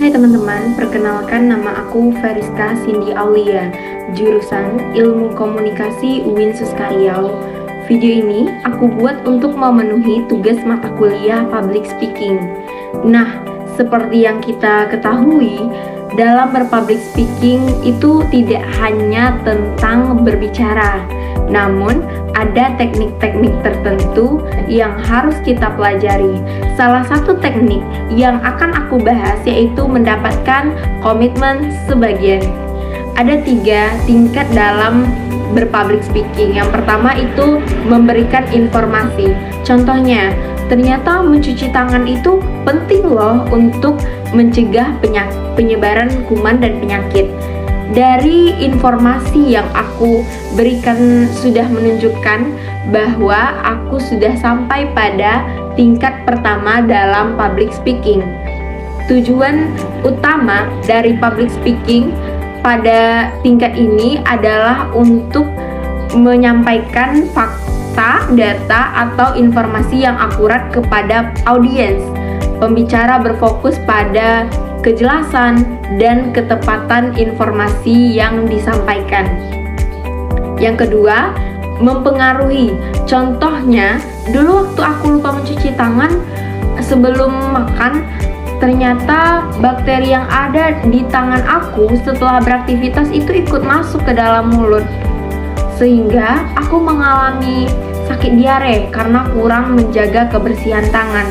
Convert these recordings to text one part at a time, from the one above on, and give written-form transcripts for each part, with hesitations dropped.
Hai teman-teman, perkenalkan nama aku Veriska Cindy Aulia, jurusan Ilmu Komunikasi UIN Suskaryau. Video ini aku buat untuk memenuhi tugas mata kuliah Public Speaking. Nah, seperti yang kita ketahui, dalam berpublic speaking itu tidak hanya tentang berbicara, namun ada teknik-teknik tertentu yang harus kita pelajari. Salah satu teknik yang akan aku bahas yaitu mendapatkan komitmen sebagian. Ada 3 tingkat dalam berpublic speaking. Yang pertama itu memberikan informasi. Contohnya, ternyata mencuci tangan itu penting loh untuk mencegah penyebaran kuman dan penyakit. Dari informasi yang aku berikan sudah menunjukkan bahwa aku sudah sampai pada tingkat pertama dalam public speaking. Tujuan utama dari public speaking pada tingkat ini adalah untuk menyampaikan fakta, data, atau informasi yang akurat kepada audiens. Pembicara berfokus pada kejelasan dan ketepatan informasi yang disampaikan. Yang kedua, mempengaruhi. Contohnya, dulu waktu aku lupa mencuci tangan sebelum makan, ternyata bakteri yang ada di tangan aku setelah beraktivitas itu ikut masuk ke dalam mulut, sehingga aku mengalami sakit diare karena kurang menjaga kebersihan tangan.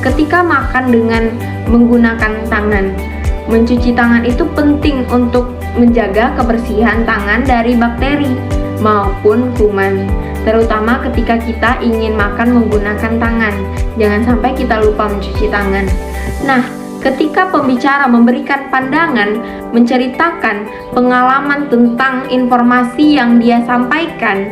Ketika makan dengan menggunakan tangan, mencuci tangan itu penting untuk menjaga kebersihan tangan dari bakteri maupun kuman, terutama ketika kita ingin makan menggunakan tangan. Jangan sampai kita lupa mencuci tangan. Nah, ketika pembicara memberikan pandangan, menceritakan pengalaman tentang informasi yang dia sampaikan,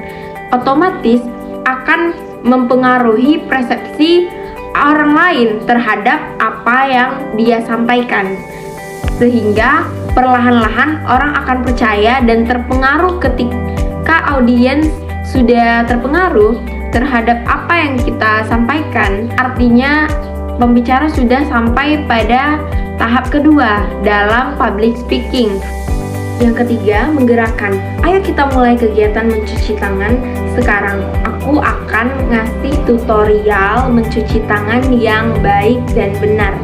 otomatis akan mempengaruhi persepsi orang lain terhadap apa yang dia sampaikan, sehingga perlahan-lahan orang akan percaya dan terpengaruh. Ketika audiens sudah terpengaruh terhadap apa yang kita sampaikan, artinya pembicara sudah sampai pada tahap kedua dalam public speaking. Yang ketiga, menggerakkan. Ayo kita mulai kegiatan mencuci tangan sekarang. Aku akan ngasih tutorial mencuci tangan yang baik dan benar.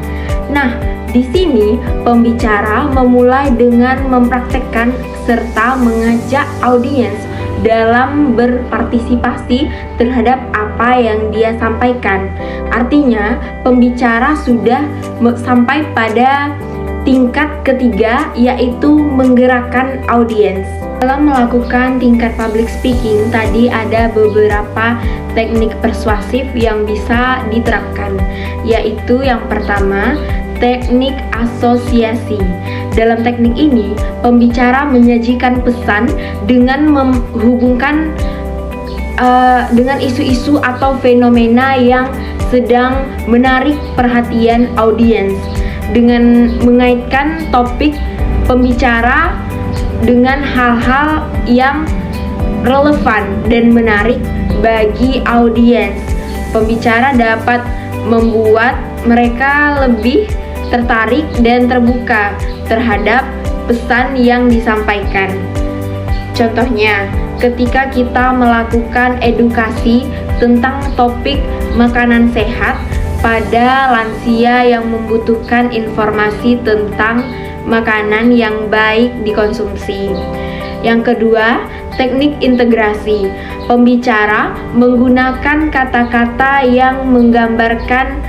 Nah, di sini pembicara memulai dengan mempraktekkan serta mengajak audiens dalam berpartisipasi terhadap apa yang dia sampaikan. Artinya, pembicara sudah sampai pada tingkat ketiga, yaitu menggerakkan audiens. Dalam melakukan tingkat public speaking, tadi ada beberapa teknik persuasif yang bisa diterapkan, yaitu yang pertama, teknik asosiasi. Dalam teknik ini, pembicara menyajikan pesan dengan menghubungkan dengan isu-isu atau fenomena yang sedang menarik perhatian audiens, dengan mengaitkan topik pembicara dengan hal-hal yang relevan dan menarik bagi audiens. Pembicara dapat membuat mereka lebih tertarik dan terbuka terhadap pesan yang disampaikan. Contohnya, ketika kita melakukan edukasi tentang topik makanan sehat pada lansia yang membutuhkan informasi tentang makanan yang baik dikonsumsi. Yang kedua, teknik integrasi. Pembicara menggunakan kata-kata yang menggambarkan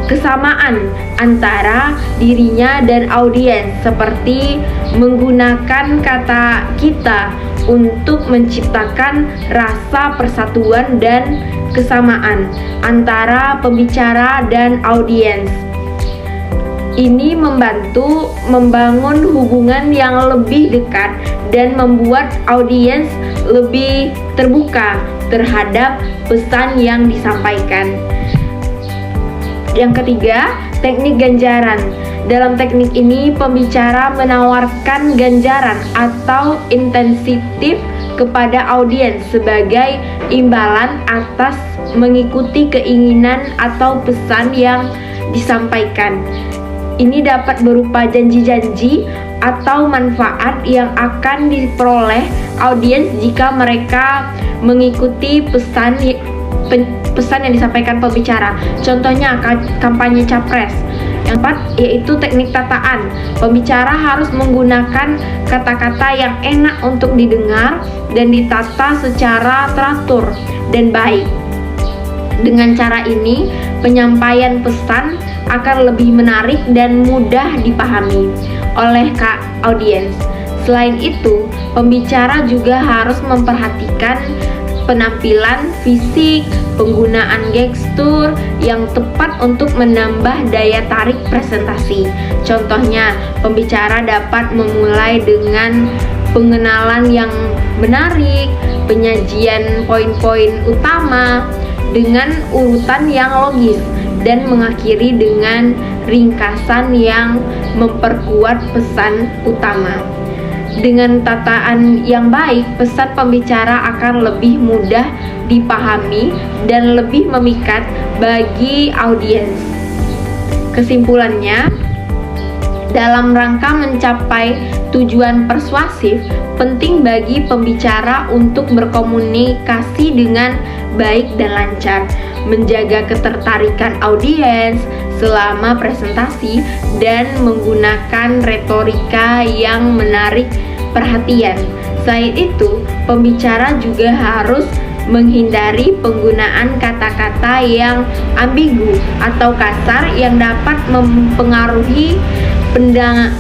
kesamaan antara dirinya dan audiens, seperti menggunakan kata kita untuk menciptakan rasa persatuan dan kesamaan antara pembicara dan audiens. Ini membantu membangun hubungan yang lebih dekat dan membuat audiens lebih terbuka terhadap pesan yang disampaikan. Yang ketiga, teknik ganjaran. Dalam teknik ini, pembicara menawarkan ganjaran atau insentif kepada audiens sebagai imbalan atas mengikuti keinginan atau pesan yang disampaikan. Ini dapat berupa janji-janji atau manfaat yang akan diperoleh audiens jika mereka mengikuti pesan yang disampaikan pembicara. Contohnya kampanye capres. Yang keempat yaitu teknik tataan. Pembicara harus menggunakan kata-kata yang enak untuk didengar dan ditata secara teratur dan baik. Dengan cara ini, penyampaian pesan akan lebih menarik dan mudah dipahami oleh audiens. Selain itu, pembicara juga harus memperhatikan penampilan fisik, penggunaan gestur yang tepat untuk menambah daya tarik presentasi. Contohnya, pembicara dapat memulai dengan pengenalan yang menarik, penyajian poin-poin utama dengan urutan yang logis, dan mengakhiri dengan ringkasan yang memperkuat pesan utama. Dengan tataan yang baik, pesan pembicara akan lebih mudah dipahami dan lebih memikat bagi audiens. Kesimpulannya, dalam rangka mencapai tujuan persuasif, penting bagi pembicara untuk berkomunikasi dengan baik dan lancar, menjaga ketertarikan audiens selama presentasi, dan menggunakan retorika yang menarik perhatian. Selain itu, pembicara juga harus menghindari penggunaan kata-kata yang ambigu atau kasar yang dapat mempengaruhi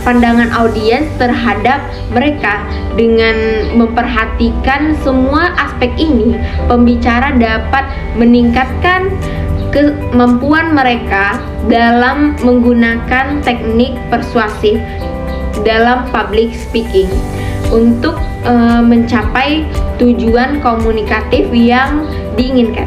pandangan audiens terhadap mereka. Dengan memperhatikan semua aspek ini, pembicara dapat meningkatkan kemampuan mereka dalam menggunakan teknik persuasif dalam public speaking untuk mencapai tujuan komunikatif yang diinginkan.